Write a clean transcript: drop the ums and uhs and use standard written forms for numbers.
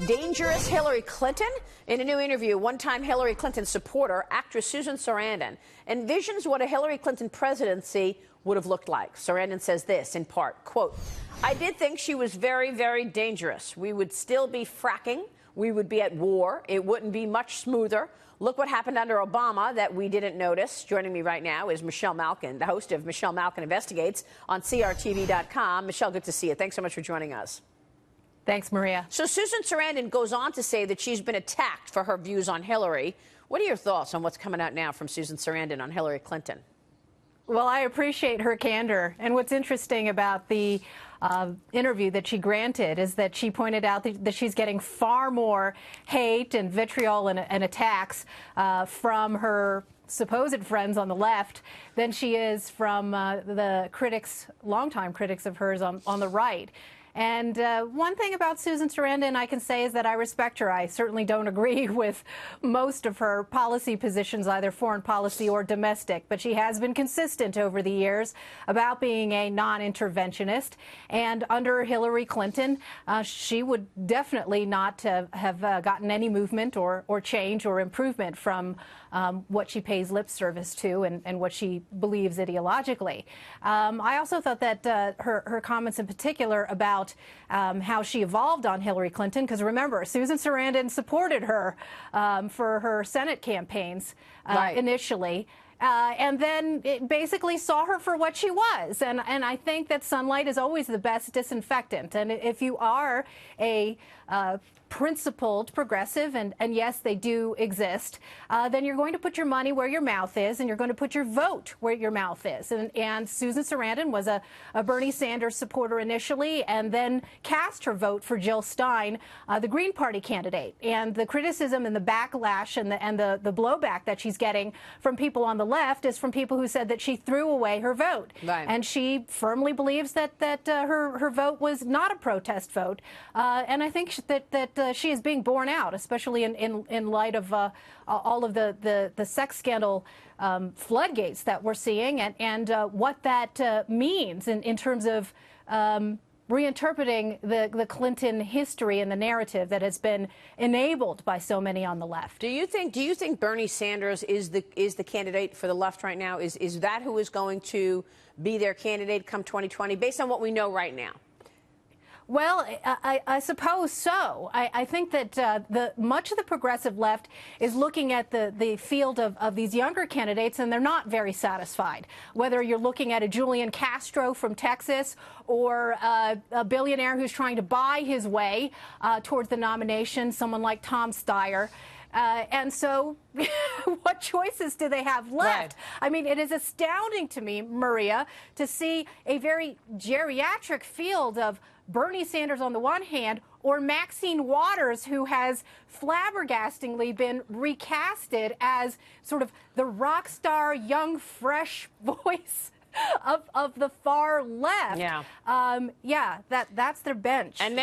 Dangerous Hillary Clinton? In a new interview, one-time Hillary Clinton supporter, actress Susan Sarandon, envisions what a Hillary Clinton presidency would have looked like. Sarandon says this, in part, quote, "I did think she was very, very dangerous. We would still be fracking. We would be at war. It wouldn't be much smoother. Look what happened under Obama that we didn't notice." Joining me right now is Michelle Malkin, the host of Michelle Malkin Investigates on CRTV.com. Michelle, good to see you. Thanks so much for joining us. Thanks, Maria. So Susan Sarandon goes on to say that she's been attacked for her views on Hillary. What are your thoughts on what's coming out now from Susan Sarandon on Hillary Clinton? Well, I appreciate her candor. And what's interesting about the interview that she granted is that she pointed out that she's getting far more hate and vitriol and attacks from her supposed friends on the left than she is from the critics, longtime critics of hers on the right. And one thing about Susan Sarandon I can say is that I respect her. I certainly don't agree with most of her policy positions, either foreign policy or domestic, but she has been consistent over the years about being a non-interventionist. And under Hillary Clinton, she would definitely not have gotten any movement or change or improvement from what she pays lip service to and what she believes ideologically. I also thought that her comments in particular about how she evolved on Hillary Clinton, because remember, Susan Sarandon supported her for her Senate campaigns initially. And then it basically saw her for what she was. And I think that sunlight is always the best disinfectant. And if you are a principled progressive, and yes, they do exist, then you're going to put your money where your mouth is, and you're going to put your vote where your mouth is. And Susan Sarandon was a Bernie Sanders supporter initially, and then cast her vote for Jill Stein, the Green Party candidate. And the criticism and the backlash and the blowback that she's getting from people on the left is from people who said that she threw away her vote. Right. And she firmly believes that her vote was not a protest vote. And I think that she is being borne out, especially in light of all of the sex scandal floodgates that we're seeing, and what that means in terms of reinterpreting the Clinton history and the narrative that has been enabled by so many on the left. Do you think Bernie Sanders is the candidate for the left right now? Is that who is going to be their candidate come 2020, based on what we know right now? Well, I suppose so. I think that much of the progressive left is looking at the field of these younger candidates, and they're not very satisfied. Whether you're looking at a Julian Castro from Texas or a billionaire who's trying to buy his way towards the nomination, someone like Tom Steyer. And so what choices do they have left? Right. I mean, it is astounding to me, Maria, to see a very geriatric field of Bernie Sanders on the one hand, or Maxine Waters, who has flabbergastingly been recasted as sort of the rock star, young, fresh voice of the far left. Yeah, that's their bench. And